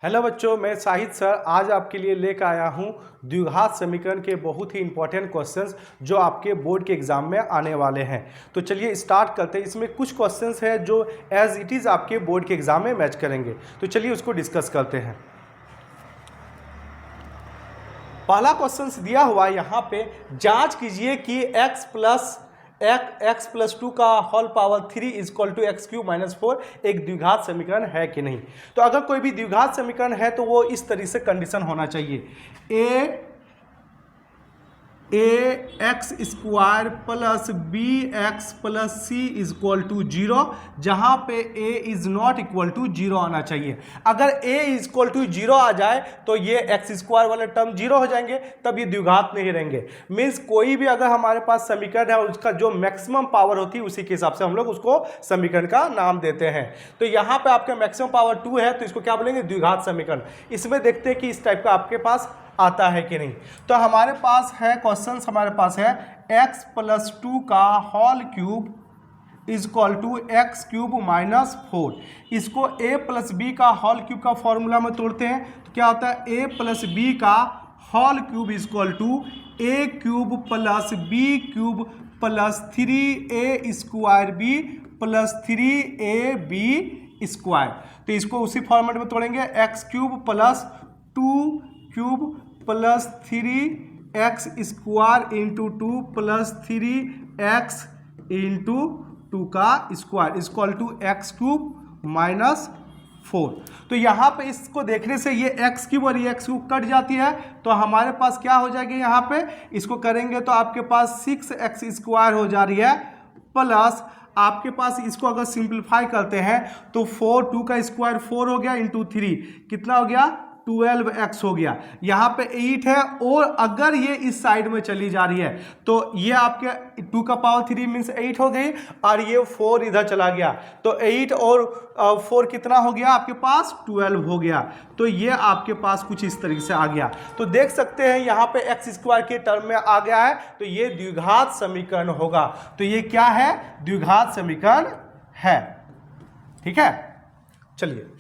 Hello बच्चों, मैं Shahid sir आज आपके लिए लेकर आया हूं द्विघात समीकरण के बहुत ही इंपॉर्टेंट क्वेश्चंस जो आपके बोर्ड के एग्जाम में आने वाले हैं। तो चलिए स्टार्ट करते हैं। इसमें कुछ क्वेश्चंस हैं जो एज इट इज़ आपके बोर्ड के एग्जाम में मैच करेंगे, तो चलिए उसको डिस्कस करते हैं। पहला क्वेश्चन दिया हुआ यहाँ पे, जांच कीजिए कि x प्लस 2 का whole power 3 is equal to x cube minus 4 एक द्विघात समीकरण है कि नहीं। तो अगर कोई भी द्विघात समीकरण है तो वो इस तरीके से कंडीशन होना चाहिए, A X square plus B X plus C is equal to 0, जहां पे A is not equal to 0 आना चाहिए। अगर ए इज इक्वल टू 0 आ जाए तो ये एक्स स्क्वायर वाले टर्म 0 हो जाएंगे, तब ये द्विघात नहीं रहेंगे। मीन्स कोई भी अगर हमारे पास समीकरण है उसका जो मैक्सिमम पावर होती है उसी के हिसाब से हम लोग उसको समीकरण का नाम देते हैं। तो यहाँ पे आपके मैक्सिमम पावर 2 है तो इसको क्या बोलेंगे, द्विघात समीकरण। इसमें देखते हैं कि इस टाइप का आपके पास आता है कि नहीं। तो हमारे पास है क्वेश्चन, हमारे पास है x प्लस 2 का whole cube is equal to x cube minus 4। इसको a प्लस बी का होल क्यूब का फॉर्मूला में तोड़ते हैं तो क्या होता है, a प्लस बी का whole cube is equal to a cube plus b cube plus 3a square b plus 3ab square. तो इसको उसी फॉर्मेट में तोड़ेंगे, x cube plus 2 cube plus 3x square into 2 plus 3x into 2 का square equal to x cube minus 4। तो यहाँ पे इसको देखने से ये एक्स क्यूब और ये एक्स क्यूब कट जाती है, तो हमारे पास क्या हो जाएगी, यहाँ पे इसको करेंगे तो आपके पास 6x स्क्वायर हो जा रही है, प्लस आपके पास इसको अगर सिंप्लीफाई करते हैं तो 2 का स्क्वायर 4 हो गया इंटू 3 कितना हो गया, 12x हो गया। यहाँ पे 8 है और अगर ये इस साइड में चली जा रही है तो ये आपके 2 का पावर 3 मीन्स 8 हो गई और ये 4 इधर चला गया तो 8 और 4 कितना हो गया आपके पास, 12 हो गया। तो ये आपके पास कुछ इस तरीके से आ गया। तो देख सकते हैं यहाँ पे एक्स स्क्वायर के टर्म में आ गया है, तो ये द्विघात समीकरण होगा। तो ये क्या है, द्विघात समीकरण है। ठीक है, चलिए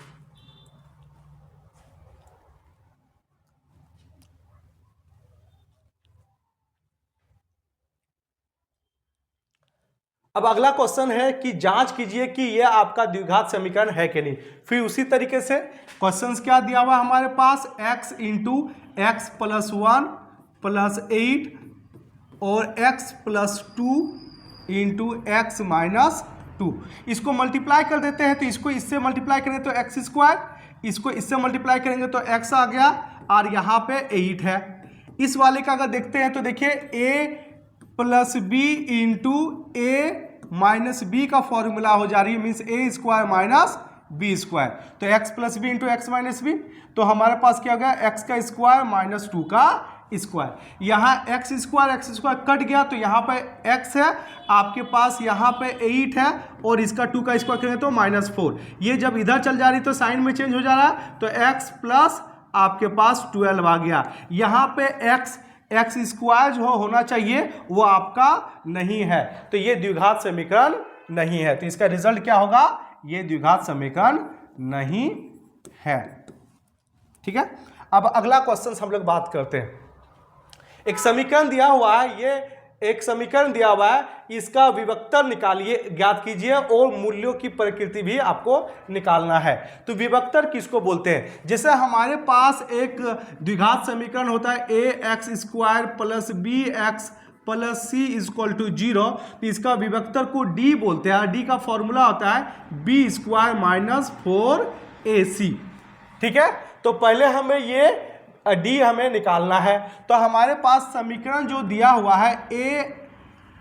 अब अगला क्वेश्चन है कि जांच कीजिए कि यह आपका द्विघात समीकरण है कि नहीं। फिर उसी तरीके से क्वेश्चन क्या दिया हुआ हमारे पास, x into x plus 1 plus 8 और x plus 2 into x minus 2। इसको मल्टीप्लाई कर देते हैं तो इसको इससे मल्टीप्लाई करेंगे तो एक्स स्क्वायर, इसको इससे मल्टीप्लाई करेंगे तो x आ गया और यहाँ पे 8 है। इस वाले का अगर देखते हैं तो देखिए a plus b into a minus b का फॉर्मूला हो जा रही है, means a square minus b square. तो x plus b into x minus b, तो हमारे पास क्या हो गया, एक्स का स्क्वायर माइनस 2 का स्क्वायर। यहाँ एक्स स्क्वायर कट गया तो यहाँ पे एक्स है आपके पास, यहाँ पे 8 है और इसका 2 का स्क्वायर करें तो माइनस 4। ये जब इधर चल जा रही तो साइन में चेंज हो जा रहा है, तो एक्स प्लस आपके पास 12 आ गया। यहाँ पे एक्स स्क्वायर जो होना चाहिए वो आपका नहीं है, तो ये द्विघात समीकरण नहीं है। तो इसका रिजल्ट क्या होगा, ये द्विघात समीकरण नहीं है। ठीक है, अब अगला क्वेश्चन हम लोग बात करते हैं। एक समीकरण दिया हुआ है, ये एक समीकरण दिया हुआ है, इसका विभक्तर निकालिए, ज्ञात कीजिए और मूल्यों की प्रकृति भी आपको निकालना है। तो विभक्तर किसको बोलते हैं, जैसे हमारे पास एक द्विघात समीकरण होता है A X square plus B X plus C is equal to 0, तो इसका विभक्तर को डी बोलते हैं। डी का फॉर्मूला होता है बी स्क्वायर माइनस 4ac। ठीक है, तो पहले हमें ये डी हमें निकालना है। तो हमारे पास समीकरण जो दिया हुआ है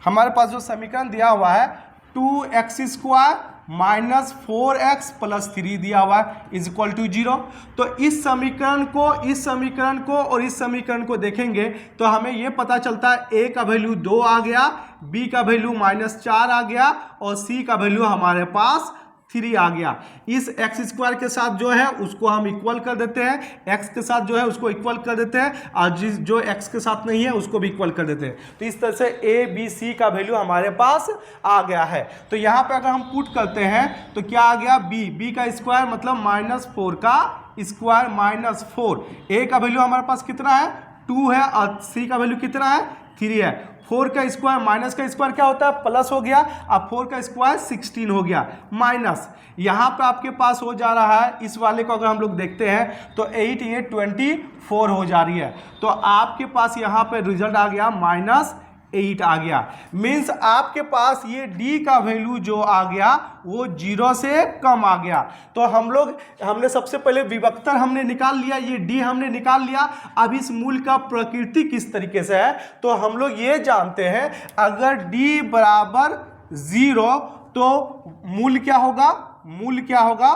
हमारे पास जो समीकरण दिया हुआ है 2x square minus 4x plus 3 दिया हुआ है इज इक्वल टू 0। तो इस समीकरण को और इस समीकरण को देखेंगे तो हमें यह पता चलता है a का वैल्यू 2 आ गया, b का वैल्यू -4 आ गया और c का वैल्यू हमारे पास 3 आ गया। इस एक्स स्क्वायर के साथ जो है उसको हम इक्वल कर देते हैं, एक्स के साथ जो है उसको इक्वल कर देते हैं, और जो एक्स के साथ नहीं है उसको भी इक्वल कर देते हैं। तो इस तरह से ए बी सी का वैल्यू हमारे पास आ गया है। तो यहाँ पे अगर हम पुट करते हैं तो क्या आ गया, बी का स्क्वायर मतलब -4 का स्क्वायर -4। ए का वैल्यू हमारे पास कितना है 2 है, और सी का वैल्यू कितना है 3 है। 4 का स्क्वायर माइनस का स्क्वायर क्या होता है प्लस हो गया, अब 4 का स्क्वायर 16 हो गया माइनस। यहाँ पे आपके पास हो जा रहा है, इस वाले को अगर हम लोग देखते हैं तो 8 ये 24 हो जा रही है। तो आपके पास यहाँ पे रिजल्ट आ गया -8 आ गया। मीन्स आपके पास ये d का वैल्यू जो आ गया वो 0 से कम आ गया। तो हमने सबसे पहले विभक्तर हमने निकाल लिया, ये d हमने निकाल लिया। अब इस मूल का प्रकृति किस तरीके से है तो हम लोग ये जानते हैं, अगर d बराबर 0 तो मूल क्या होगा, मूल क्या होगा,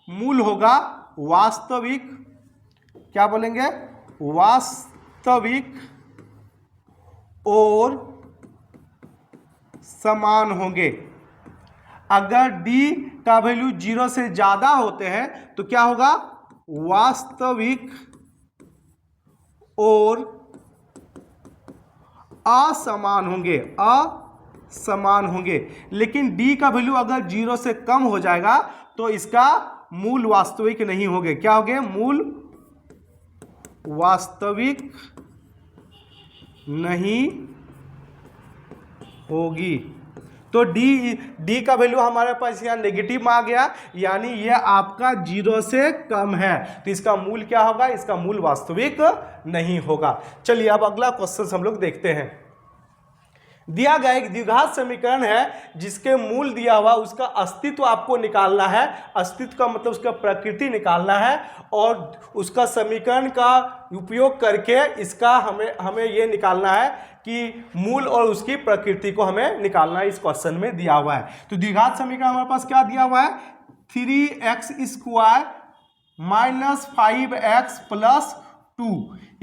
मूल होगा वास्तविक, क्या बोलेंगे, वास्तविक और समान होंगे। अगर d का वैल्यू 0 से ज्यादा होते हैं तो क्या होगा, वास्तविक और असमान होंगे, असमान होंगे। लेकिन d का वैल्यू अगर 0 से कम हो जाएगा तो इसका मूल वास्तविक नहीं होंगे, क्या होंगे, मूल वास्तविक नहीं होगी। तो d का वैल्यू हमारे पास यहाँ नेगेटिव आ गया, यानी ये आपका 0 से कम है, तो इसका मूल क्या होगा, इसका मूल वास्तविक नहीं होगा। चलिए अब अगला क्वेश्चन हम लोग देखते हैं। दिया गया एक द्विघात समीकरण है जिसके मूल दिया हुआ, उसका अस्तित्व आपको निकालना है। अस्तित्व का मतलब उसका प्रकृति निकालना है, और उसका समीकरण का उपयोग करके इसका हमें ये निकालना है कि मूल और उसकी प्रकृति को हमें निकालना है। इस क्वेश्चन में दिया हुआ है। तो द्विघात समीकरण हमारे पास क्या दिया हुआ है, 3x स्क्वायर -5x + 2 =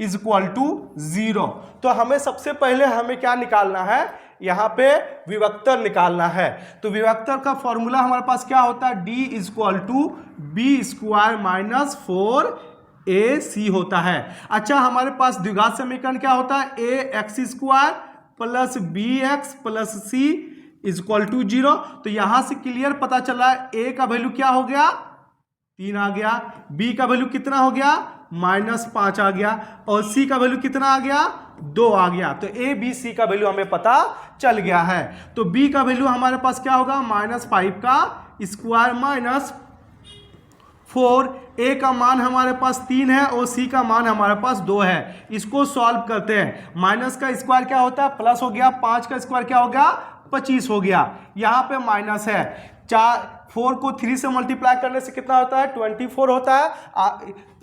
0। तो हमें सबसे पहले हमें क्या निकालना है, यहाँ पे विभक्तर निकालना है। तो विभक्तर का फॉर्मूला हमारे पास क्या होता है, d = b² - 4ac होता है। अच्छा, हमारे पास द्विघात समीकरण क्या होता है, ax² + bx + c = 0। तो यहां से क्लियर पता चला a का वैल्यू क्या हो गया, 3 आ गया, b का वैल्यू कितना हो गया, -5 आ गया, और c का वैल्यू कितना आ गया, 2 आ गया। तो a b c का वैल्यू हमें पता चल गया है। तो b का वैल्यू हमारे पास क्या होगा, -5 का स्क्वायर -4। a का मान हमारे पास 3 है और c का मान हमारे पास 2 है। इसको सॉल्व करते हैं। माइनस का स्क्वायर क्या होता है, प्लस हो गया, 5 का स्क्वायर क्या हो गया, 25 हो गया। यहाँ पे माइनस है, 4 को 3 से मल्टीप्लाई करने से कितना होता है, 24 होता है।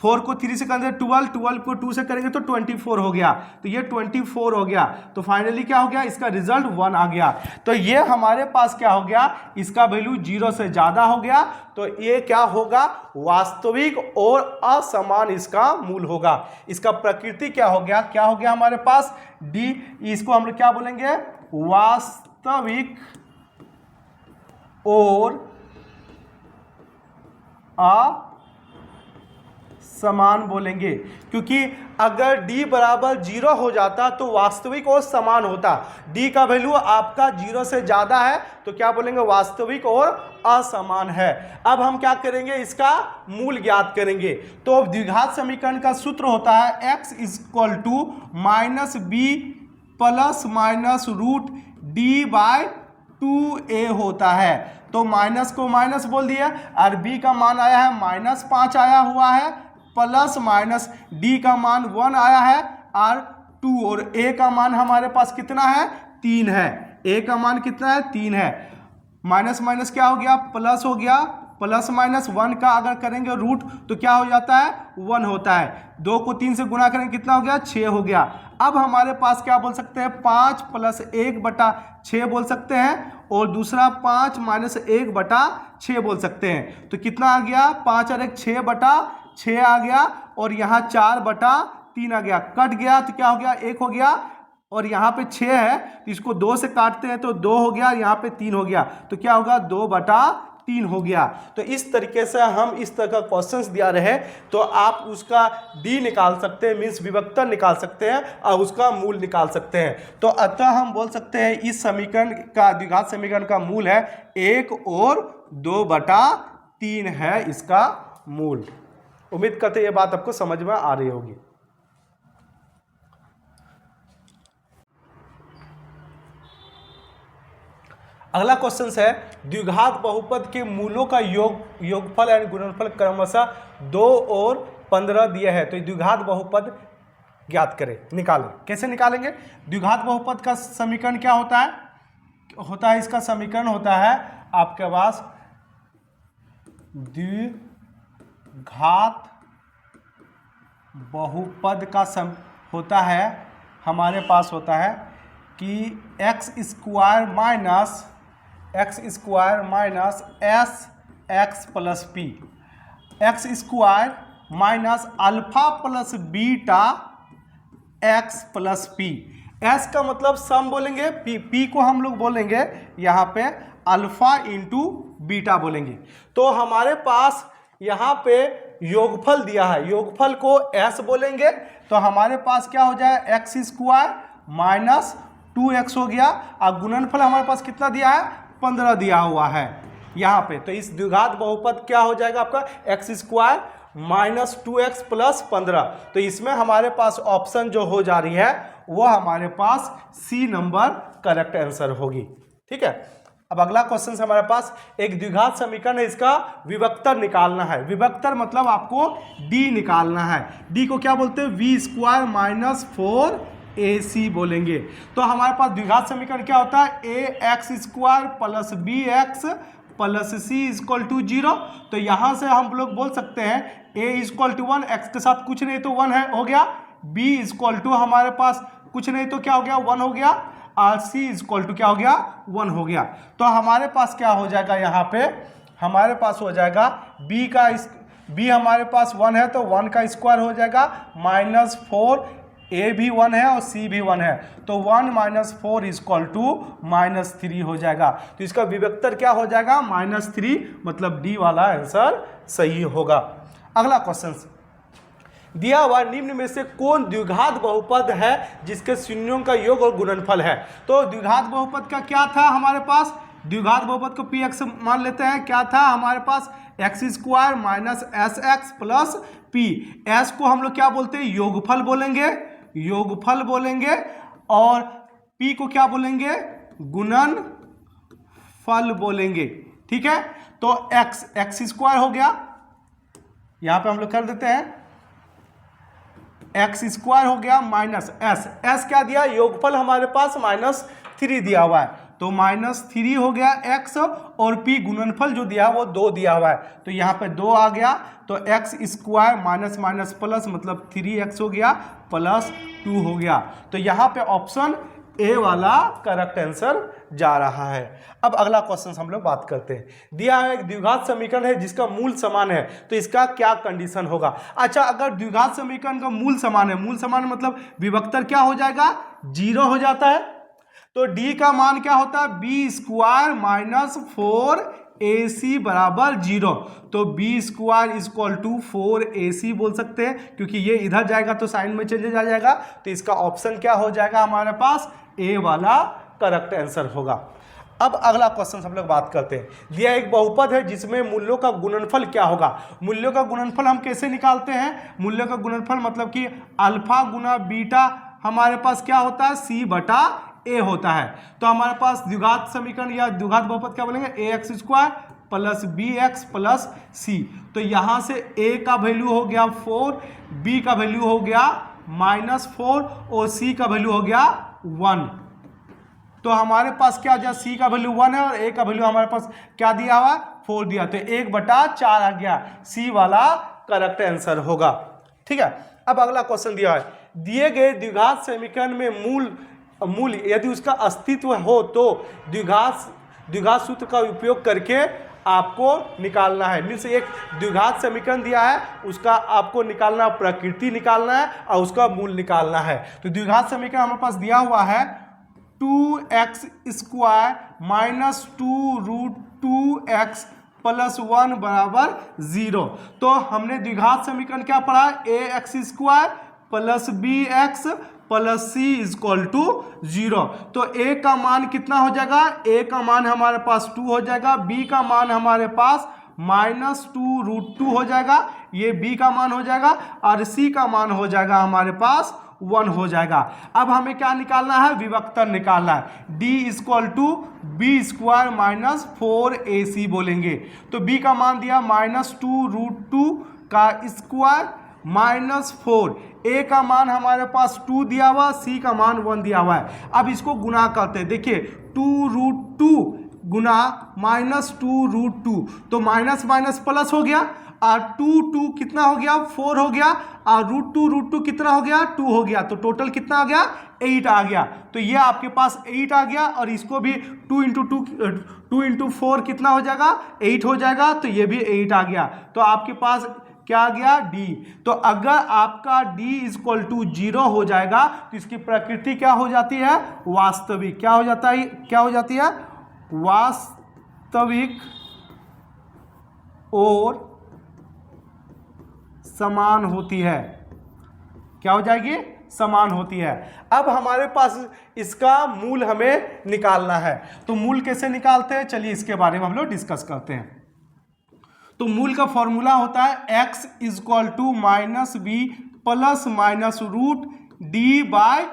4 को 3 से करेंगे 12 को 2 से करेंगे तो 24 हो गया। तो ये 24 हो गया। तो फाइनली क्या हो गया, इसका रिजल्ट 1 आ गया। तो ये हमारे पास क्या हो गया, इसका वैल्यू 0 से ज्यादा हो गया। तो ये क्या होगा, वास्तविक और असमान इसका मूल होगा। इसका प्रकृति क्या हो गया, क्या हो गया हमारे पास, डी, इसको हम लोग क्या बोलेंगे, वास्तविक और असमान बोलेंगे। क्योंकि अगर d बराबर 0 हो जाता तो वास्तविक और समान होता। d का वैल्यू आपका 0 से ज्यादा है तो क्या बोलेंगे, वास्तविक और असमान है। अब हम क्या करेंगे, इसका मूल ज्ञात करेंगे। तो द्विघात समीकरण का सूत्र होता है x = -b ± √d/2a होता है। तो माइनस को माइनस बोल दिया, और b का मान आया है -5 आया हुआ है, प्लस माइनस d का मान 1 आया है, और 2, और a का मान हमारे पास कितना है, 3 है। a का मान कितना है, 3 है। माइनस माइनस क्या हो गया, प्लस हो गया, प्लस माइनस 1 का अगर करेंगे रूट तो क्या हो जाता है, 1 होता है। 2 को 3 से गुणा करेंगे कितना हो गया, 6 हो गया। अब हमारे पास क्या बोल सकते हैं, 5 + 1/6 बोल सकते हैं, और दूसरा 5 - 1/6 बोल सकते हैं। तो कितना आ गया, 5 और 1 6/6 आ गया, और यहाँ 4/3 आ गया। कट गया तो क्या हो गया, 1 हो गया, और यहाँ पे 6 है तो इसको 2 से काटते हैं तो 2 हो गया, यहाँ पे 3 हो गया। तो क्या होगा, 2/4 3 हो गया। तो इस तरीके से हम इस तरह का क्वेश्चंस दिया रहे तो आप उसका डी निकाल सकते हैं, मीन्स विभक्तर निकाल सकते हैं और उसका मूल निकाल सकते हैं। तो अतः हम बोल सकते हैं इस समीकरण का, द्विघात समीकरण का मूल है 1 और 2/3 है इसका मूल। उम्मीद करते हैं ये बात आपको समझ में आ रही होगी। अगला क्वेश्चन है द्विघात बहुपद के मूलों का योगफल एंड गुणनफल क्रमशः 2 और 15 दिए हैं। तो द्विघात बहुपद ज्ञात करें, निकालें। कैसे निकालेंगे? द्विघात बहुपद का समीकरण क्या होता है? इसका समीकरण होता है आपके पास द्विघात बहुपद का होता है, हमारे पास होता है कि x square minus S X plus P, x square minus alpha plus beta x plus P. S का मतलब सम बोलेंगे, पी को हम लोग बोलेंगे यहाँ पे अल्फा इंटू बीटा बोलेंगे। तो हमारे पास यहाँ पे योगफल दिया है, योगफल को एस बोलेंगे। तो हमारे पास क्या हो जाए, एक्स स्क्वायर माइनस 2x हो गया और गुणनफल हमारे पास कितना दिया है, 15 दिया हुआ है यहाँ पे। तो इस द्विघात बहुपद क्या हो जाएगा आपका, x square minus 2x plus 15। तो इसमें हमारे पास ऑप्शन जो हो जा रही है वो हमारे पास सी नंबर करेक्ट आंसर होगी। ठीक है। अब अगला क्वेश्चन हमारे पास एक द्विघात समीकरण है, इसका विभक्तर निकालना है। विभक्तर मतलब आपको डी निकालना है। डी को क्या बोलते हैं, वी स्क्वायर माइनस 4ac बोलेंगे। तो हमारे पास द्विघात समीकरण क्या होता है, A X square plus B X plus C equal to 0। तो यहाँ से हम लोग बोल सकते हैं a इक्वल टू 1, एक्स के साथ कुछ नहीं तो 1 है, हो गया। b इक्वल टू हमारे पास कुछ नहीं तो क्या हो गया, 1 हो गया। और c इक्वल टू क्या हो गया, 1 हो गया। तो हमारे पास क्या हो जाएगा, यहाँ पे हमारे पास हो जाएगा b हमारे पास 1 है तो 1 का स्क्वायर हो जाएगा माइनस 4, a भी 1 है और c भी 1 है। तो 1 माइनस 4 इक्वल टू -3 हो जाएगा। तो इसका विभक्तर क्या हो जाएगा, -3, मतलब डी वाला आंसर सही होगा। अगला क्वेश्चन दिया हुआ निम्न में से कौन द्विघात बहुपद है जिसके शून्यों का योग और गुणनफल है। तो द्विघात बहुपद का क्या था हमारे पास, द्विघात बहुपद को px मान लेते हैं। क्या था हमारे पास, X square minus S X plus P. S को हम लोग क्या बोलते हैं, योगफल बोलेंगे, योगफल बोलेंगे। और p को क्या बोलेंगे, गुणनफल बोलेंगे। ठीक है। तो एक्स स्क्वायर हो गया, यहां पे हम लोग कर देते हैं, एक्स स्क्वायर हो गया माइनस एस क्या दिया, योगफल हमारे पास -3 दिया हुआ है। तो -3 हो गया एक्स, और p गुणनफल जो दिया वो 2 दिया हुआ है। तो यहाँ पे 2 आ गया। तो x square minus minus plus मतलब 3x हो गया प्लस 2 हो गया। तो यहाँ पे ऑप्शन ए वाला करेक्ट आंसर जा रहा है। अब अगला क्वेश्चन हम लोग बात करते हैं। दिया है एक द्विघात समीकरण है जिसका मूल समान है, तो इसका क्या कंडीशन होगा। अच्छा, अगर द्विघात समीकरण का मूल समान है, मूल समान मतलब विभक्तर क्या हो जाएगा, 0 हो जाता है। तो डी का मान क्या होता है, बी स्क्वायर माइनस 4ac बराबर 0। तो B square equal to 4ac बोल सकते हैं, क्योंकि ये इधर जाएगा तो साइन में चले जाएगा। तो इसका ऑप्शन क्या हो जाएगा हमारे पास, ए वाला करेक्ट आंसर होगा। अब अगला क्वेश्चन हम लोग बात करते हैं। दिया एक बहुपद है जिसमें मूल्यों का गुणनफल क्या होगा। मूल्यों का गुणनफल हम कैसे निकालते हैं, मूल्यों का गुणनफल मतलब कि अल्फा गुना बीटा हमारे पास क्या होता है, c बटा a होता है। तो हमारे पास द्विघात समीकरण या द्विघात बहुपद क्या बोलेंगे, A X square plus B X plus C. तो यहाँ से a का वैल्यू हो गया 4, b का वैल्यू हो गया -4 और c का वैल्यू हो गया 1। तो हमारे पास क्या हो जाए, c का वैल्यू 1 है और a का वैल्यू हमारे पास क्या दिया हुआ, 4 दिया। तो 1/4 आ गया, c वाला करेक्ट आंसर होगा। ठीक है। अब अगला क्वेश्चन दिया है, दिए गए द्विघात समीकरण में मूल यदि उसका अस्तित्व हो तो द्विघात सूत्र का उपयोग करके आपको निकालना है। मीन्स एक द्विघात समीकरण दिया है, उसका आपको निकालना, प्रकृति निकालना है और उसका मूल निकालना है। तो द्विघात समीकरण हमारे पास दिया हुआ है 2x square minus 2 root 2x plus 1 बराबर 0। तो हमने द्विघात समीकरण क्या पढ़ा, A X square plus B X plus C is equal to 0। तो ए का मान कितना हो जाएगा, ए का मान हमारे पास 2 हो जाएगा, बी का मान हमारे पास -2√2 हो जाएगा, ये बी का मान हो जाएगा, और सी का मान हो जाएगा हमारे पास 1 हो जाएगा। अब हमें क्या निकालना है, विभक्तर निकालना है, d is equal to b square minus 4ac बोलेंगे। तो b का मान दिया -2√2 का स्क्वायर -4, a का मान हमारे पास 2 दिया हुआ, c का मान 1 दिया हुआ है। अब इसको गुना करते हैं, देखिए 2√2 गुना -2√2, तो माइनस माइनस प्लस हो गया, और 2 कितना हो गया, 4 हो गया, और √2 कितना हो गया, 2 हो गया, तो टोटल कितना आ गया, 8 आ गया। तो ये आपके पास 8 आ गया, और इसको भी 2 इंटू 4 कितना हो जाएगा, 8 हो जाएगा, तो ये भी 8 आ गया। तो आपके पास क्या आ गया, d। तो अगर आपका d इजक्वल टू 0 हो जाएगा तो इसकी प्रकृति क्या हो जाती है, वास्तविक। क्या हो जाता है, क्या हो जाती है, वास्तविक और समान होती है। क्या हो जाएगी, समान होती है। अब हमारे पास इसका मूल हमें निकालना है, तो मूल कैसे निकालते हैं, चलिए इसके बारे में हम लोग डिस्कस करते हैं। तो मूल का फॉर्मूला होता है x is equal to -b plus minus root d by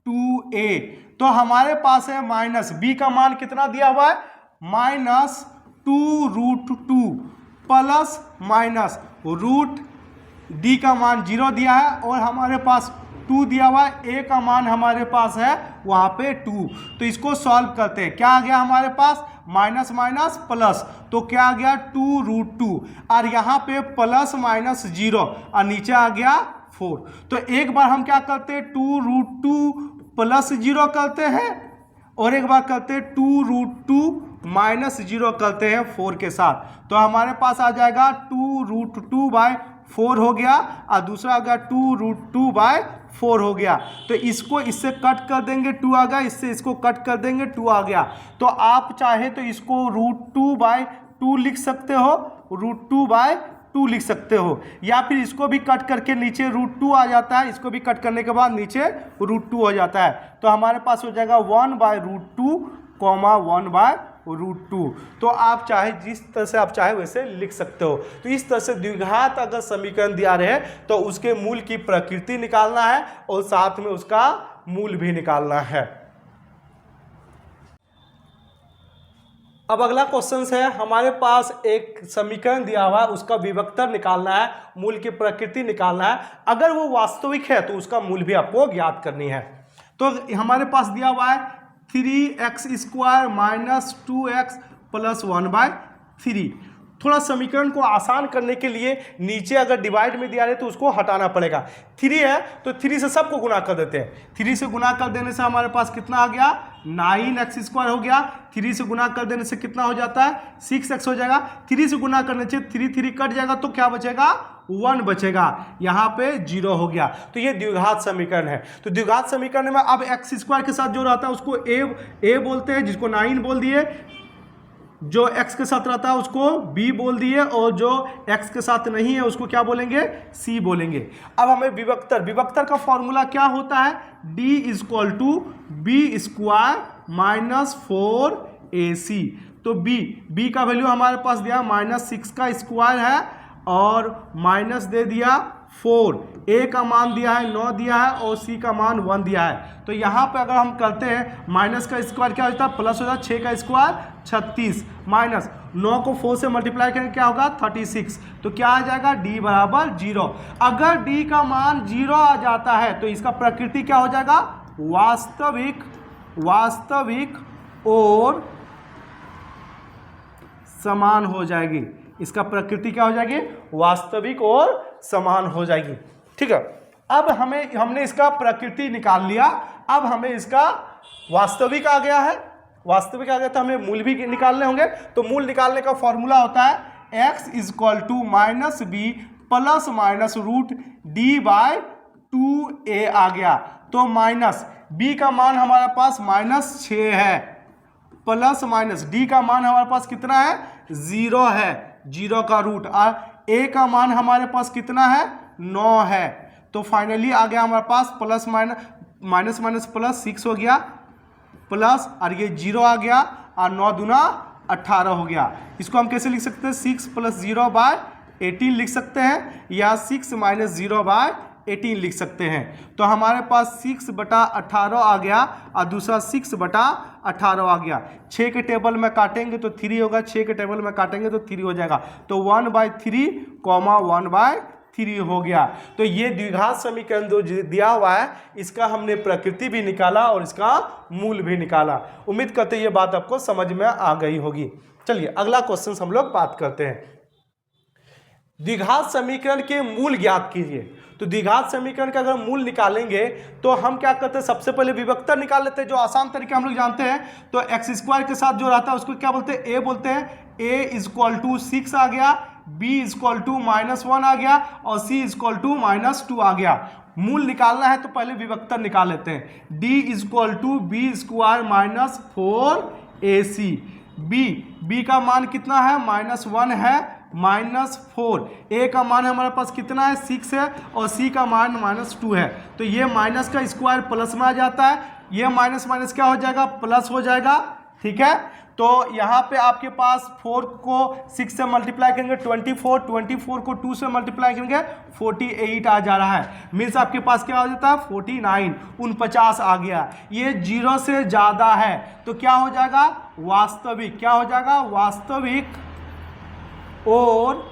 2a। तो हमारे पास है माइनस, b का मान कितना दिया हुआ है, -2√2 प्लस माइनस रूट d का मान 0 दिया है, और हमारे पास 2 दिया हुआ है, a का मान हमारे पास है वहाँ पे 2। तो इसको सॉल्व करते हैं, क्या आ गया हमारे पास, माइनस माइनस प्लस, तो क्या आ गया 2√2, और यहाँ पे प्लस माइनस 0, और नीचे आ गया 4। तो एक बार हम क्या करते हैं, 2√2 प्लस 0 करते हैं, और एक बार करते हैं 2√2 माइनस 0 करते हैं 4 के साथ। तो हमारे पास आ जाएगा 2√2 बाय 4 हो गया, और दूसरा आ गया 2√2 बाय 4 हो गया। तो इसको इससे कट कर देंगे, 2 आ गया, इससे इसको कट कर देंगे, 2 आ गया। तो आप चाहे तो इसको √2/2 लिख सकते हो, √2/2 लिख सकते हो, या फिर इसको भी कट करके नीचे √2 आ जाता है, इसको भी कट करने के बाद नीचे √2 हो जाता है। तो हमारे पास हो जाएगा 1/√2, 1/√2। तो आप चाहे जिस तरह से आप चाहे वैसे लिख सकते हो। तो इस तरह से द्विघात अगर समीकरण दिया रहे तो उसके मूल की प्रकृति निकालना है, और साथ में उसका मूल भी निकालना है। अब अगला क्वेश्चन है, हमारे पास एक समीकरण दिया हुआ है, उसका विभक्तर निकालना है, मूल की प्रकृति निकालना है। अगर वो वास्तविक है तो उसका मूल भी आपको ज्ञात करनी है। तो हमारे पास दिया हुआ है 3x square minus 2x plus 1/3। थोड़ा समीकरण को आसान करने के लिए नीचे अगर डिवाइड में दिया रहे तो उसको हटाना पड़ेगा। 3 है तो 3 से सबको गुना कर देते हैं। 3 से गुना कर देने से हमारे पास कितना आ गया, 9x स्क्वायर हो गया। 3 से गुना कर देने से कितना हो जाता है, 6x हो जाएगा। 3 से गुना करने से 3 कट जाएगा, तो क्या बचेगा, 1 बचेगा, यहाँ पे 0 हो गया। तो ये द्विघात समीकरण है। तो द्विघात समीकरण में अब x स्क्वायर के साथ जो रहता है उसको a बोलते हैं, जिसको 9 बोल दिए। जो x के साथ रहता है उसको b बोल दिए, और जो x के साथ नहीं है उसको क्या बोलेंगे, c बोलेंगे। अब हमें विभक्तर का फॉर्मूला क्या होता है, d is equal to b square minus 4ac। तो b का वैल्यू हमारे पास दिया -6 का स्क्वायर है, और माइनस दे दिया 4, a का मान दिया है 9 दिया है, और c का मान 1 दिया है। तो यहाँ पे अगर हम करते हैं, माइनस का स्क्वायर क्या होता है, प्लस हो जाता है, 6 का स्क्वायर 36, माइनस 9 को 4 से मल्टीप्लाई करेंगे क्या होगा, 36। तो क्या आ जाएगा, d बराबर 0। अगर d का मान 0 आ जाता है तो इसका प्रकृति क्या हो जाएगा, वास्तविक और समान हो जाएगी। इसका प्रकृति क्या हो जाएगी, वास्तविक और समान हो जाएगी। ठीक है, अब हमने इसका प्रकृति निकाल लिया। अब हमें इसका वास्तविक आ गया है, वास्तविक आ गया तो हमें मूल भी निकालने होंगे। तो मूल निकालने का फॉर्मूला होता है x is equal to -b plus minus root d/2a आ गया। तो माइनस b का मान हमारे पास -6 है, प्लस माइनस डी का मान हमारे पास कितना है 0 है, 0 का रूट, और ए का मान हमारे पास कितना है 9 है। तो फाइनली आ गया हमारे पास प्लस माइनस माइनस प्लस 6 हो गया प्लस, और ये 0 आ गया, और 9 दूना 18 हो गया। इसको हम कैसे लिख सकते हैं 6 + 0/18 लिख सकते हैं, या 6 - 0/18 लिख सकते हैं। तो हमारे पास 6/18 आ गया, और दूसरा 6/18 आ गया। 6 के टेबल में काटेंगे तो 3 होगा, 6 के टेबल में काटेंगे तो 3 हो जाएगा। तो 1/3, 1/3 हो गया। तो ये द्विघात समीकरण जो दिया हुआ है इसका हमने प्रकृति भी निकाला और इसका मूल भी निकाला। उम्मीद करते हैं ये बात आपको समझ में आ गई होगी। चलिए अगला क्वेश्चन हम लोग बात करते हैं। द्विघात समीकरण के मूल ज्ञात कीजिए। तो द्विघात समीकरण का अगर मूल निकालेंगे तो हम क्या करते हैं, सबसे पहले विभक्तर निकाल लेते हैं, जो आसान तरीका हम लोग जानते हैं। तो x² के साथ जो रहता है उसको क्या बोलते हैं, a बोलते हैं। a = 6 आ गया, b = -1 आ गया, और c = -2 आ गया। मूल निकालना है तो पहले विभक्तर निकाल लेते हैं। d = b² - 4ac। b का मान कितना है -1 है, -4। a का मान हमारे पास कितना है 6 है, और c का मान -2 है। तो ये माइनस का स्क्वायर प्लस में आ जाता है, ये माइनस माइनस क्या हो जाएगा प्लस हो जाएगा। ठीक है, तो यहाँ पे आपके पास 4 को 6 से मल्टीप्लाई करेंगे 24, 24 को 2 से मल्टीप्लाई करेंगे 48 आ जा रहा है। मीन्स आपके पास क्या हो जाता है 49, 49 आ गया। ये 0 से ज़्यादा है तो क्या हो जाएगा वास्तविक, क्या हो जाएगा वास्तविक और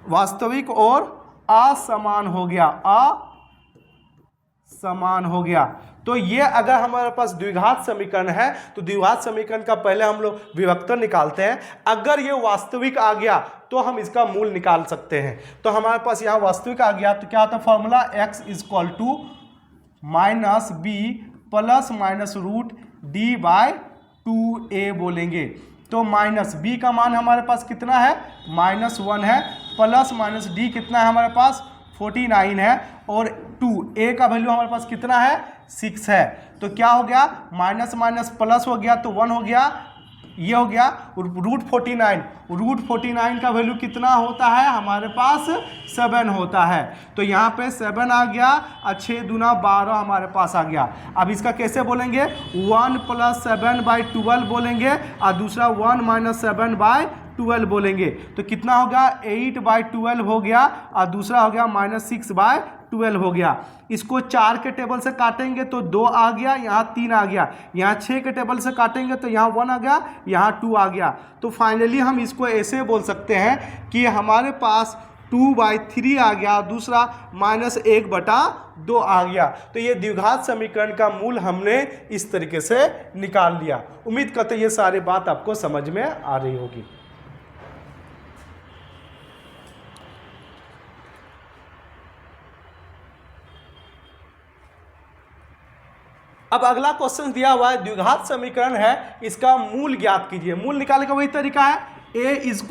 वास्तविक और असमान हो गया, असमान हो गया। तो ये अगर हमारे पास द्विघात समीकरण है तो द्विघात समीकरण का पहले हम लोग विभक्तर निकालते हैं। अगर ये वास्तविक आ गया तो हम इसका मूल निकाल सकते हैं। तो हमारे पास यहाँ वास्तविक आ गया तो क्या होता है फॉर्मूला, x = -b ± √d/2a बोलेंगे। तो माइनस b का मान हमारे पास कितना है -1 है, प्लस माइनस d कितना है हमारे पास 49 है, और 2 a का वैल्यू हमारे पास कितना है 6 है। तो क्या हो गया माइनस माइनस प्लस हो गया तो 1 हो गया, ये हो गया √49 का वैल्यू कितना होता है हमारे पास 7 होता है। तो यहाँ पे 7 आ गया, 6 दूना 12 हमारे पास आ गया। अब इसका कैसे बोलेंगे 1 + 7/12 बोलेंगे, और दूसरा 1 - 7/12 बोलेंगे। तो कितना होगा 8/12 हो गया, और दूसरा हो गया -6/12 हो गया। इसको 4 के टेबल से काटेंगे तो 2 आ गया, यहाँ 3 आ गया। यहाँ 6 के टेबल से काटेंगे तो यहाँ 1 आ गया, यहाँ 2 आ गया। तो फाइनली हम इसको ऐसे बोल सकते हैं कि हमारे पास 2/3 आ गया, दूसरा -1/2 आ गया। तो ये द्विघात समीकरण का मूल हमने इस तरीके से निकाल लिया। उम्मीद करते हैं ये सारी बात आपको समझ में आ रही होगी। अब अगला क्वेश्चन दिया हुआ है द्विघात समीकरण है, इसका मूल ज्ञात कीजिए। मूल निकालने का वही तरीका है, a =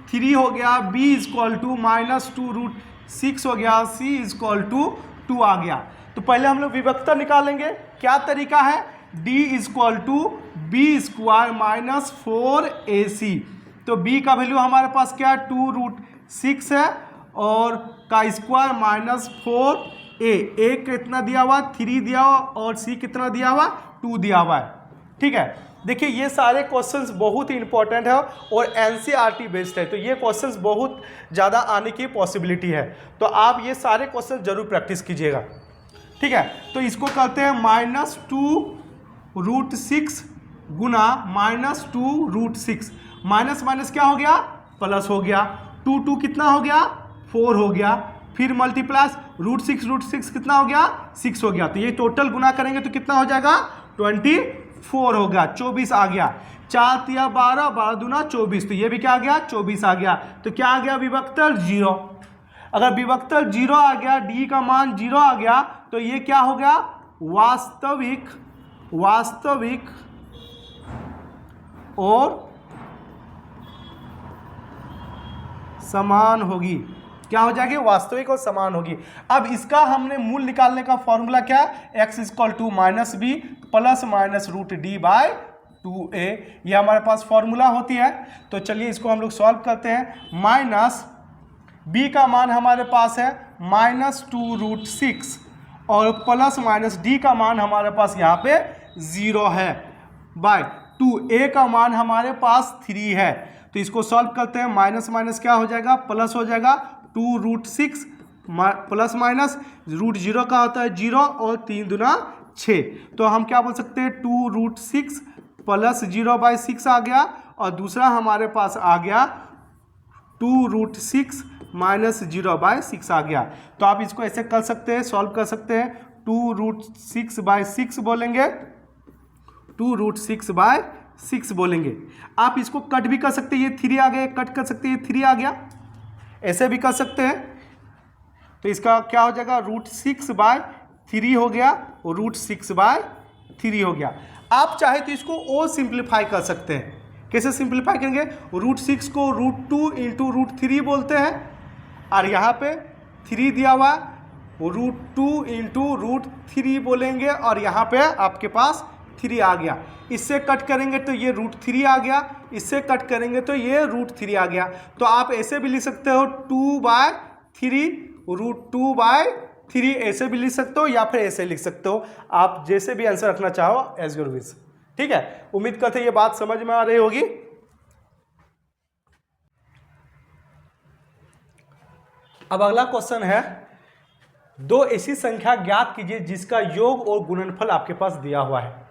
3 हो गया, b = -2√6 हो गया, c = 2 आ गया। तो पहले हम लोग विभक्तर निकालेंगे। क्या तरीका है, d = b² - 4ac। तो b का वैल्यू हमारे पास क्या है 2√6 है, और का स्क्वायर -4a, a कितना दिया हुआ 3 दिया हुआ, और c कितना दिया हुआ 2 दिया हुआ है। ठीक है, देखिए ये सारे क्वेश्चंस बहुत ही इंपॉर्टेंट है और एनसीईआरटी बेस्ड है, तो ये क्वेश्चंस बहुत ज़्यादा आने की पॉसिबिलिटी है। तो आप ये सारे क्वेश्चन जरूर प्रैक्टिस कीजिएगा। ठीक है, तो इसको करते हैं -2√6 गुना -2√6, माइनस माइनस क्या हो गया प्लस हो गया, 2 कितना हो गया 4 हो गया, फिर मल्टीप्लस √6 कितना हो गया 6 हो गया। तो ये टोटल गुना करेंगे तो कितना हो जाएगा 24 होगा, 24 आ गया। 4 × 12, 12 दूना 24, तो ये भी क्या आ गया 24 आ गया। तो क्या आ गया विभक्तर 0। अगर विभक्तर 0 आ गया, डी का मान 0 आ गया, तो ये क्या हो गया वास्तविक और समान होगी। क्या हो जाएगी, वास्तविक और समान होगी। अब इसका हमने मूल निकालने का फॉर्मूला क्या है, x equal to minus b plus minus root d by 2a, ये हमारे पास फॉर्मूला होती है। तो चलिए इसको हम लोग सॉल्व करते हैं। माइनस b का मान हमारे पास है -2√6 और प्लस माइनस d का मान हमारे पास यहाँ पे 0 है बाय 2a का मान हमारे पास 3 है। तो इसको सॉल्व करते हैं। माइनस माइनस क्या हो जाएगा, प्लस हो जाएगा। 2√6 प्लस माइनस रूट 0 का होता है 0 और 3 दूना 6, तो हम क्या बोल सकते हैं 2√6 प्लस 0/6 आ गया और दूसरा हमारे पास आ गया 2√6 माइनस 0/6 आ गया। तो आप इसको ऐसे कर सकते हैं, सॉल्व कर सकते हैं। 2√6/6 बोलेंगे, 2√6/6 बोलेंगे। आप इसको कट भी कर सकते हैं, ये 3 आ गया, कट कर सकते हैं, ये 3 आ गया, ऐसे भी कर सकते हैं। तो इसका क्या हो जाएगा, √6/3 हो गया और √6/3 हो गया। आप चाहे तो इसको और सिंप्लीफाई कर सकते हैं। कैसे सिंप्लीफाई करेंगे, √6 को √2 इंटू √3 बोलते हैं और यहाँ पे 3 दिया हुआ √2 इंटू √3 बोलेंगे और यहाँ पे आपके पास 3 आ गया। इससे कट करेंगे तो ये √3 आ गया, इससे कट करेंगे तो ये √3 आ गया। तो आप ऐसे भी लिख सकते हो 2/3 √2/3, ऐसे भी लिख सकते हो या फिर ऐसे लिख सकते हो, आप जैसे भी आंसर रखना चाहो एज योर विश। ठीक है, उम्मीद करते हैं ये बात समझ में आ रही होगी। अब अगला क्वेश्चन है, दो ऐसी संख्या ज्ञात कीजिए जिसका योग और गुणनफल आपके पास दिया हुआ है।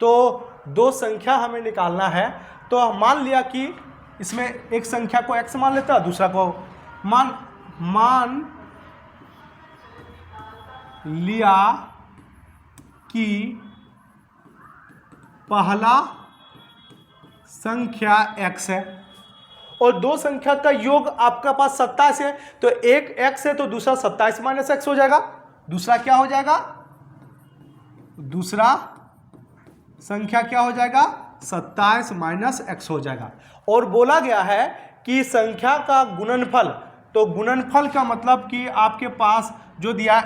तो दो संख्या हमें निकालना है। तो मान लिया कि इसमें एक संख्या को x मान लेता है, दूसरा को मान लिया कि पहला संख्या x है और दो संख्या का योग आपका पास 27 है। तो एक x है तो दूसरा 27 माइनस x हो जाएगा। दूसरा क्या हो जाएगा, दूसरा संख्या क्या हो जाएगा, 27 माइनस x हो जाएगा। और बोला गया है कि संख्या का गुणनफल, तो गुणनफल का मतलब कि आपके पास जो दिया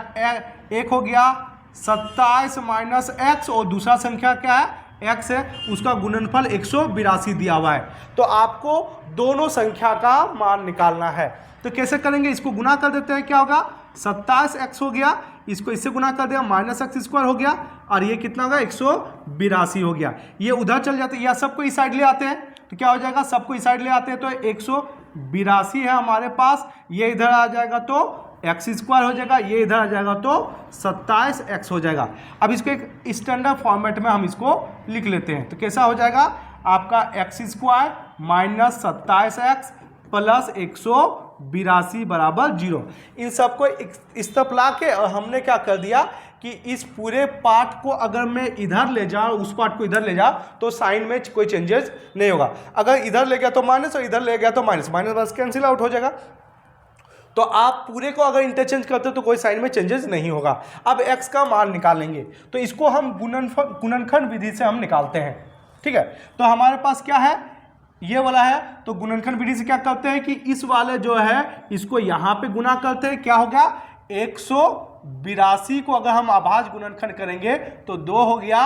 एक हो गया 27 माइनस x और दूसरा संख्या क्या है x है, उसका गुणनफल 182 दिया हुआ है। तो आपको दोनों संख्या का मान निकालना है। तो कैसे करेंगे, इसको गुना कर देते हैं, क्या होगा 27x हो गया, इसको इससे गुना कर दिया -x² हो गया और ये कितना होगा 182 हो गया। ये उधर चल जाते हैं या सबको इस साइड ले आते हैं तो क्या हो जाएगा, सबको इस साइड ले आते हैं तो 182 है हमारे पास, ये इधर आ जाएगा तो x² हो जाएगा, ये इधर आ जाएगा तो 27x हो जाएगा। अब इसको एक स्टैंडर्ड फॉर्मेट में हम इसको लिख लेते हैं। तो कैसा हो जाएगा आपका x² माइनस 27x प्लस 182 बराबर 0। इन सबको इस तरफ ला के और हमने क्या कर दिया कि इस पूरे पार्ट को अगर मैं इधर ले जाऊँ, उस पार्ट को इधर ले जाऊँ तो साइन में कोई चेंजेस नहीं होगा। अगर इधर ले गया तो माइनस और इधर ले गया तो माइनस, माइनस बस कैंसिल आउट हो जाएगा। तो आप पूरे को अगर इंटरचेंज करते हो तो कोई साइन में चेंजेस नहीं होगा। अब x का मान निकालेंगे तो इसको हम गुणनखंड विधि से हम निकालते हैं। ठीक है, तो हमारे पास क्या है, ये वाला है, तो गुणनखंड विधि से क्या करते हैं कि इस वाले जो है इसको यहाँ पे गुना करते हैं, क्या होगा 182 को अगर हम अभाज्य गुणनखंड करेंगे तो 2 हो गया,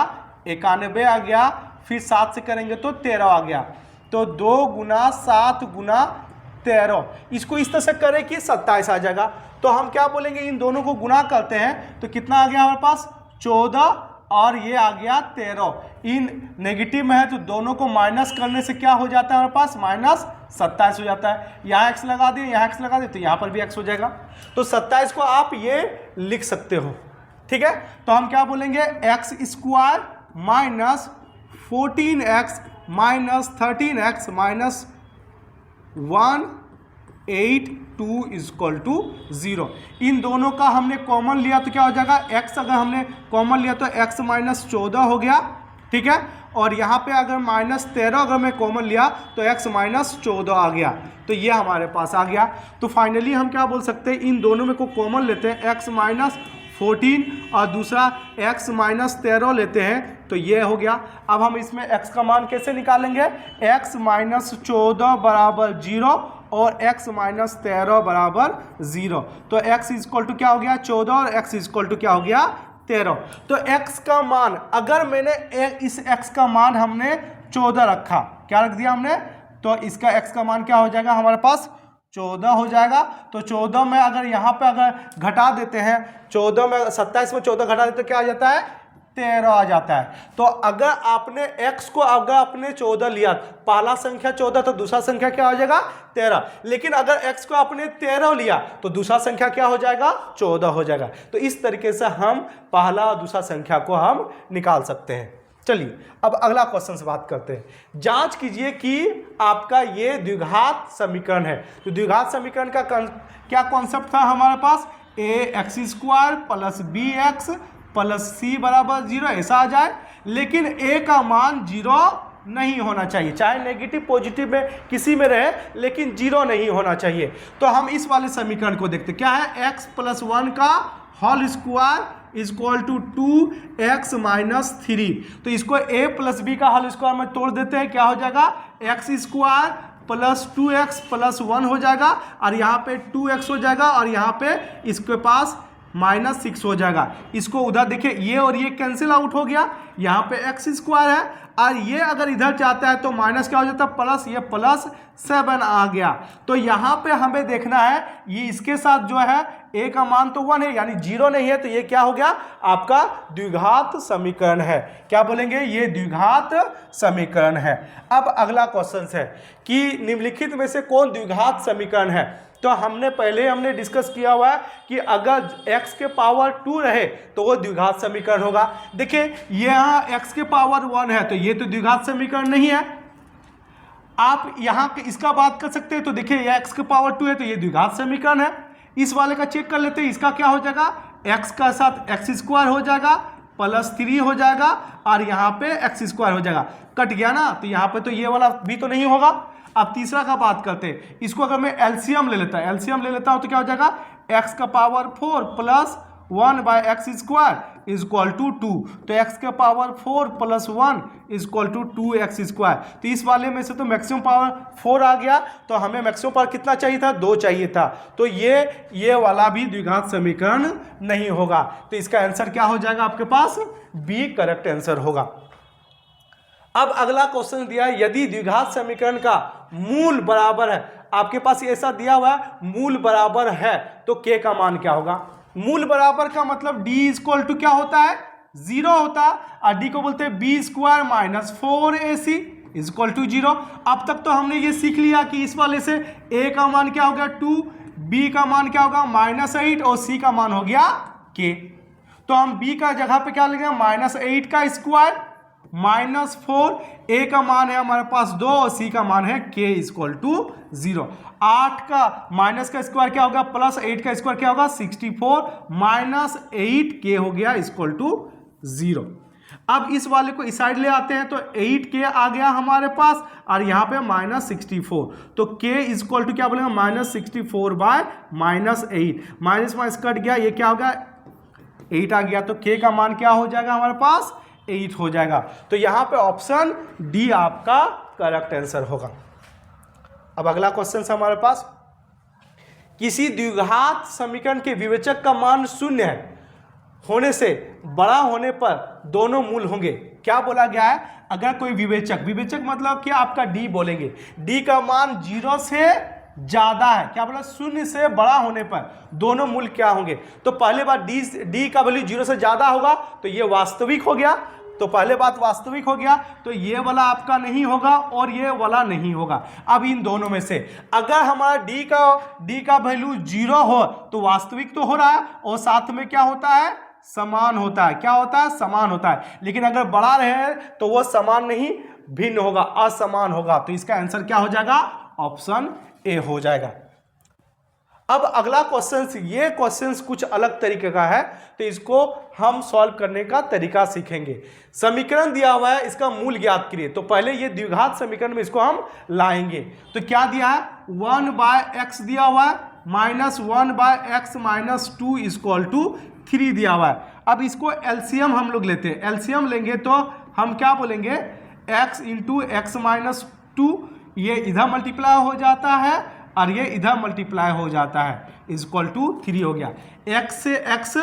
91 आ गया, फिर 7 से करेंगे तो 13 आ गया। तो 2 गुना 7 गुना 13, इसको इस तरह से करें कि 27 आ जाएगा। तो हम क्या बोलेंगे, इन दोनों को गुना करते हैं तो कितना आ गया हमारे पास 14 और ये आ गया 13। इन नेगेटिव में है तो दोनों को माइनस करने से क्या हो जाता है हमारे पास -27 हो जाता है। यहाँ x लगा दिए, यहाँ x लगा दिए तो यहाँ पर भी x हो जाएगा। तो 27 को आप ये लिख सकते हो। ठीक है, तो हम क्या बोलेंगे x² minus 14x minus 13x minus 182 equal to 0। इन दोनों का हमने कॉमन लिया तो क्या हो जाएगा, x अगर हमने कॉमन लिया तो x माइनस 14 हो गया। ठीक है, और यहाँ पे अगर -13 अगर मैं कॉमन लिया तो x माइनस 14 आ गया। तो ये हमारे पास आ गया। तो फाइनली हम क्या बोल सकते हैं, इन दोनों में को कॉमन लेते हैं, x माइनस 14 और दूसरा x माइनस 13 लेते हैं तो ये हो गया। अब हम इसमें x का मान कैसे निकालेंगे, x माइनस 14 बराबर 0 और x माइनस 13 बराबर 0। तो x इक्वल टू क्या हो गया 14 और x इक्वल टू क्या हो गया 13। तो x का मान, अगर मैंने इस x का मान हमने 14 रखा, क्या रख दिया हमने, तो इसका x का मान क्या हो जाएगा हमारे पास 14 हो जाएगा। तो 14 में अगर यहाँ पे अगर घटा देते हैं, 14 में 27 में 14 घटा देते तो क्या आ जाता है 13 आ जाता है। तो अगर आपने x को अगर आपने 14 लिया, पहला संख्या 14 तो दूसरा संख्या क्या हो जाएगा 13, लेकिन अगर x को आपने 13 लिया तो दूसरा संख्या क्या हो जाएगा 14 हो जाएगा। तो इस तरीके से हम पहला और दूसरा संख्या को हम निकाल सकते हैं। चलिए अब अगला क्वेश्चन से बात करते हैं। जांच कीजिए कि आपका ये द्विघात समीकरण है। तो द्विघात समीकरण का क्या कॉन्सेप्ट था हमारे पास, ax² plus bx plus c बराबर 0 ऐसा आ जाए, लेकिन a का मान 0 नहीं होना चाहिए, चाहे नेगेटिव पॉजिटिव में किसी में रहे लेकिन 0 नहीं होना चाहिए। तो हम इस वाले समीकरण को देखते क्या है, x प्लस 1 का whole square equal to 2x minus 3। तो इसको a प्लस बी का होल स्क्वायर में तोड़ देते हैं, क्या हो जाएगा x square plus 2x plus 1 हो जाएगा, और यहाँ पे 2x हो जाएगा, और यहाँ पे इसके पास माइनस 6 हो जाएगा। इसको उधर देखिए, ये और ये कैंसिल आउट हो गया, यहाँ पे x स्क्वायर है, और ये अगर इधर जाता है तो माइनस क्या हो जाता है प्लस, ये प्लस 7 आ गया। तो यहाँ पे हमें देखना है ये इसके साथ जो है a का मान तो 1 है यानी 0 नहीं है, तो ये क्या हो गया आपका द्विघात समीकरण है। क्या बोलेंगे, ये द्विघात समीकरण है। अब अगला क्वेश्चन है कि निम्नलिखित में से कौन द्विघात समीकरण है। तो हमने डिस्कस किया हुआ है कि अगर x के पावर 2 रहे तो वो द्विघात समीकरण होगा। देखिए यहाँ x के पावर 1 है तो ये तो द्विघात समीकरण नहीं है। आप यहाँ इसका बात कर सकते हैं, तो देखिए ये x के पावर 2 है तो ये द्विघात समीकरण है। इस वाले का चेक कर लेते हैं, इसका क्या हो जाएगा, x का साथ x स्क्वायर हो जाएगा प्लस 3 हो जाएगा, और यहाँ पे x स्क्वायर हो जाएगा, कट गया ना, तो यहाँ पे तो ये वाला भी तो नहीं होगा। अब तीसरा का बात करते हैं, इसको अगर मैं एलसीएम ले लेता हूं तो क्या हो जाएगा, x का power 4 plus 1 by x square equal to 2। तो x के power 4 plus 1 equal to 2x square. तो इस वाले में से तो मैक्सिमम पावर 4 आ गया, तो हमें मैक्सिमम पावर कितना चाहिए था, 2 चाहिए था। तो ये वाला भी द्विघात समीकरण नहीं होगा। तो इसका आंसर क्या हो जाएगा आपके पास, बी करेक्ट आंसर होगा। अब अगला क्वेश्चन दिया है, यदि द्विघात समीकरण का मूल बराबर है, आपके पास ऐसा दिया हुआ है मूल बराबर है, तो k का मान क्या होगा। मूल बराबर का मतलब d इक्वल टू क्या होता है 0 होता है, और d को बोलते हैं b square minus 4ac equal to 0। अब तक तो हमने ये सीख लिया कि इस वाले से a का मान क्या हो गया 2, b का मान क्या होगा -8 और c का मान हो गया k। तो हम b का जगह पे क्या लिखेंगे -8 का स्क्वायर -4, a का मान है हमारे पास 2 और c का मान है k इक्वल टू 0। 8 का माइनस का स्क्वायर क्या होगा प्लस 8 का स्क्वायर क्या होगा 64 -8k हो गया इक्वल टू 0। अब इस वाले को इस साइड ले आते हैं तो 8k आ गया हमारे पास, और यहाँ पे -64, तो k इक्वल टू क्या बोलेंगे -64 बाय -8, माइनस माइनस कट गया, ये क्या हो गया 8 आ गया, तो k का मान क्या हो जाएगा हमारे पास 8 हो जाएगा। तो यहाँ पे ऑप्शन डी आपका करेक्ट आंसर होगा। अब अगला क्वेश्चन है हमारे पास, किसी द्विघात समीकरण के विवेचक का मान 0 होने से बड़ा होने पर दोनों मूल होंगे। क्या बोला गया है, अगर कोई विवेचक मतलब क्या आपका डी बोलेंगे, डी का मान 0 से ज्यादा है, क्या बोला 0 से बड़ा होने पर दोनों मूल क्या होंगे। तो पहले बात डी का वैल्यू 0 से ज्यादा होगा तो ये वास्तविक हो गया, तो पहले बात वास्तविक हो गया, तो ये वाला आपका नहीं होगा और ये वाला नहीं होगा। अब इन दोनों में से अगर हमारा डी का वैल्यू 0 हो तो वास्तविक तो हो रहा है, और साथ में क्या होता है समान होता है, क्या होता है समान होता है। लेकिन अगर बड़ा रहे तो वो समान नहीं भिन्न होगा, असमान होगा। तो इसका आंसर क्या हो जाएगा, ऑप्शन ए हो जाएगा। अब अगला क्वेश्चन, ये क्वेश्चन कुछ अलग तरीके का है, तो इसको हम सॉल्व करने का तरीका सीखेंगे। समीकरण दिया हुआ है, इसका मूल ज्ञात करिए। तो पहले ये द्विघात समीकरण में इसको हम लाएंगे। तो क्या दिया है 1/x दिया हुआ है, -1/x - 2 इक्वल टू 3 दिया हुआ है। अब इसको एलसीएम हम लोग लेते हैं, एलसीएम लेंगे तो हम क्या बोलेंगे x × x - 2, ये इधर मल्टीप्लाई हो जाता है और ये इधर मल्टीप्लाई हो जाता है, इज इक्वल टू 3 हो गया। x से x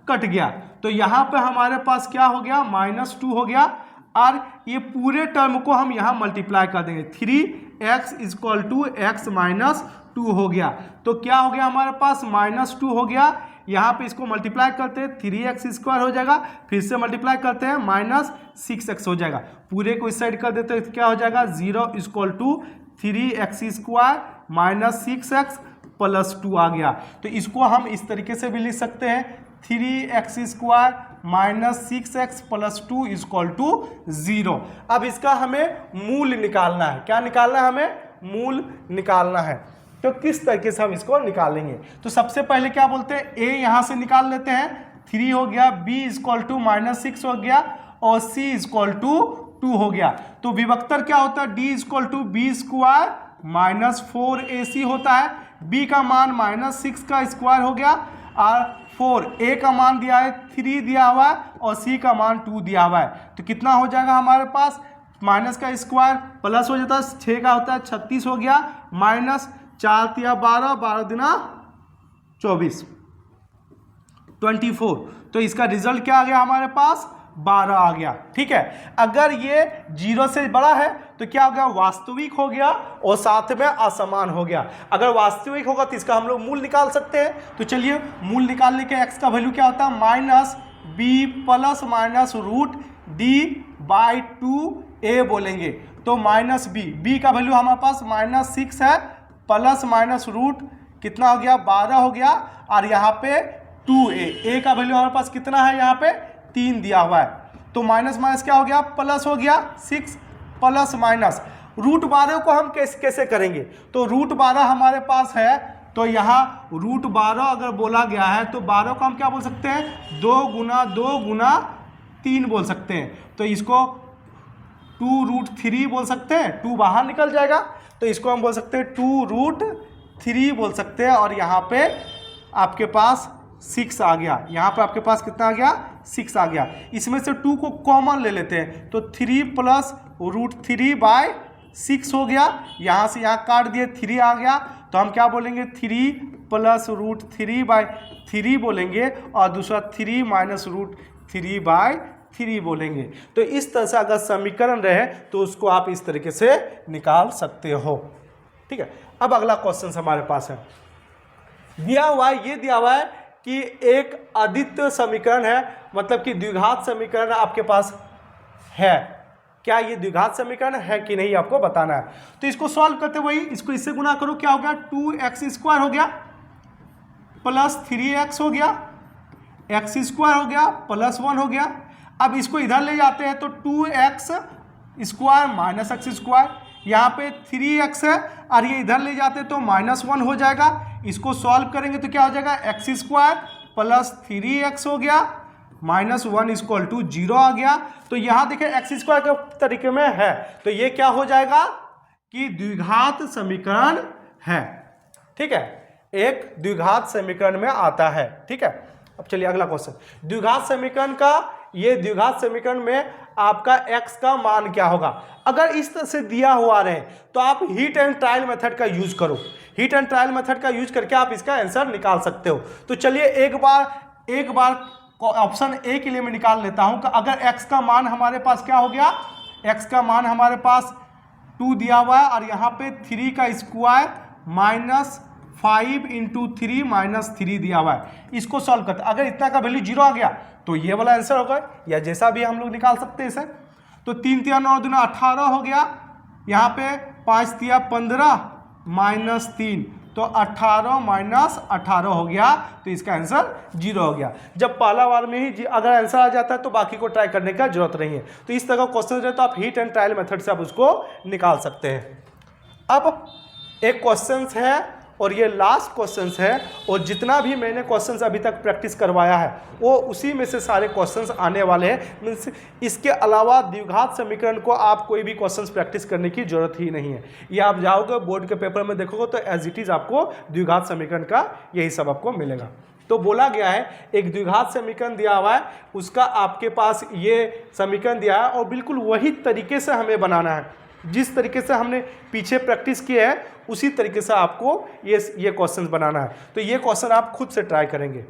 कट गया तो यहाँ पे हमारे पास क्या हो गया, -2 हो गया, और ये पूरे टर्म को हम यहाँ मल्टीप्लाई कर देंगे, 3x is equal to x -2 हो गया। तो क्या हो गया हमारे पास, -2 हो गया। यहाँ पे इसको मल्टीप्लाई करते हैं, 3x² हो जाएगा, फिर से मल्टीप्लाई करते हैं, -6x हो जाएगा। पूरे को इस साइड कर देते हैं तो क्या हो जाएगा, 0 is equal to 3x² -6x + 2 आ गया। तो इसको हम इस तरीके से भी लिख सकते हैं, 3x² -6x + 2 is equal to 0। अब इसका हमें मूल निकालना है। क्या निकालना है हमें, मूल निकालना है। तो किस तरीके से हम इसको निकालेंगे, तो सबसे पहले क्या बोलते हैं, a यहाँ से निकाल लेते हैं, 3 हो गया, b इज इक्वल टू -6 हो गया, और c इज इक्वल टू 2 हो गया। तो विभक्तर क्या होता है, d is equal to b² -4ac होता है। b का मान -6 का स्क्वायर हो गया, और 4 a का मान दिया है 3 दिया हुआ है, और c का मान 2 दिया हुआ है। तो कितना हो जाएगा हमारे पास, माइनस का स्क्वायर प्लस हो जाता है, 6 का होता है 36 हो गया, -4 × 12, 12 दूना 24, 24। तो इसका रिजल्ट क्या आ गया हमारे पास, 12 आ गया। ठीक है, अगर ये 0 से बड़ा है तो क्या हो गया, वास्तविक हो गया, और साथ में असमान हो गया। अगर वास्तविक होगा तो इसका हम लोग मूल निकाल सकते हैं। तो चलिए मूल निकालने के x का वैल्यू क्या होता है, -b ± √d/2a बोलेंगे। तो -b का वैल्यू हमारे पास -6 है, प्लस माइनस रूट कितना हो गया, 12 हो गया, और यहाँ पे 2a का वैल्यू हमारे पास कितना है, यहाँ पे 3 दिया हुआ है। तो माइनस माइनस क्या हो गया, प्लस हो गया, 6 प्लस माइनस √12 को हम कैसे करेंगे, तो √12 हमारे पास है, तो यहाँ √12 अगर बोला गया है तो 12 को हम क्या बोल सकते हैं, 2 × 2 × 3 बोल सकते हैं। तो इसको 2√3 बोल सकते हैं, 2 बाहर निकल जाएगा, तो इसको हम बोल सकते हैं 2√3 बोल सकते हैं। और यहाँ पे आपके पास 6 आ गया, यहाँ पे आपके पास कितना आ गया, 6 आ गया। इसमें से 2 को कॉमन ले लेते हैं, तो 3 + √3/6 हो गया। यहाँ से यहाँ काट दिए, 3 आ गया, तो हम क्या बोलेंगे, 3 + √3/3 बोलेंगे, और दूसरा 3 - √3/3 बोलेंगे। तो इस तरह से अगर समीकरण रहे तो उसको आप इस तरीके से निकाल सकते हो। ठीक है, अब अगला क्वेश्चन हमारे पास है, दिया हुआ है, ये दिया हुआ है कि एक अद्वितीय समीकरण है, मतलब कि द्विघात समीकरण आपके पास है। क्या ये द्विघात समीकरण है कि नहीं, आपको बताना है। तो इसको सॉल्व करते वही, इसको इससे गुना करो, क्या हो गया, 2x² हो गया, प्लस 3x हो गया, x² हो गया, +1 हो गया। अब इसको इधर ले जाते हैं तो 2x² -x², यहाँ पे 3x है, और ये इधर ले जाते हैं तो -1 हो जाएगा। इसको सॉल्व करेंगे तो क्या हो जाएगा, x² + 3x हो गया, -1 = 0 आ गया। तो यहाँ देखिए x² के तरीके में है, तो ये क्या हो जाएगा कि द्विघात समीकरण है। ठीक है, एक द्विघात समीकरण में आता है। ठीक है, अब चलिए अगला क्वेश्चन, द्विघात समीकरण का, ये द्विघात समीकरण में आपका x का मान क्या होगा। अगर इस तरह से दिया हुआ रहे तो आप हीट एंड ट्रायल मेथड का यूज करो, हीट एंड ट्रायल मेथड का यूज करके आप इसका आंसर निकाल सकते हो। तो चलिए एक बार ऑप्शन ए के लिए मैं निकाल लेता हूं कि अगर x का मान हमारे पास क्या हो गया, x का मान हमारे पास 2 दिया हुआ है, और यहाँ पे 3 का स्क्वायर -5 × 3 - 3 दिया हुआ है। इसको सॉल्व करते, अगर इतना का वैल्यू 0 आ गया तो ये वाला आंसर होगा, या जैसा भी हम लोग निकाल सकते हैं इसे। तो 3 × 9 × 18 हो गया, यहाँ पे 5 × 15 -3, तो 18 - 18 हो गया, तो इसका आंसर 0 हो गया। जब पहला बार में ही अगर आंसर आ जाता है तो बाकी को ट्राई करने का जरूरत नहीं है। तो इस तरह का क्वेश्चन रहे तो आप हीट एंड ट्रायल मेथड से आप उसको निकाल सकते हैं। अब एक क्वेश्चन है, और ये लास्ट क्वेश्चंस है, और जितना भी मैंने क्वेश्चंस अभी तक प्रैक्टिस करवाया है वो उसी में से सारे क्वेश्चंस आने वाले हैं। मीन्स इसके अलावा द्विघात समीकरण को आप कोई भी क्वेश्चंस प्रैक्टिस करने की जरूरत ही नहीं है। ये आप जाओगे बोर्ड के पेपर में देखोगे तो एज इट इज़ आपको द्विघात समीकरण का यही सब आपको मिलेगा। तो बोला गया है एक द्विघात समीकरण दिया हुआ है, उसका आपके पास ये समीकरण दिया है, और बिल्कुल वही तरीके से हमें बनाना है। जिस तरीके से हमने पीछे प्रैक्टिस किया है उसी तरीके से आपको ये क्वेश्चन बनाना है। तो ये क्वेश्चन आप खुद से ट्राई करेंगे।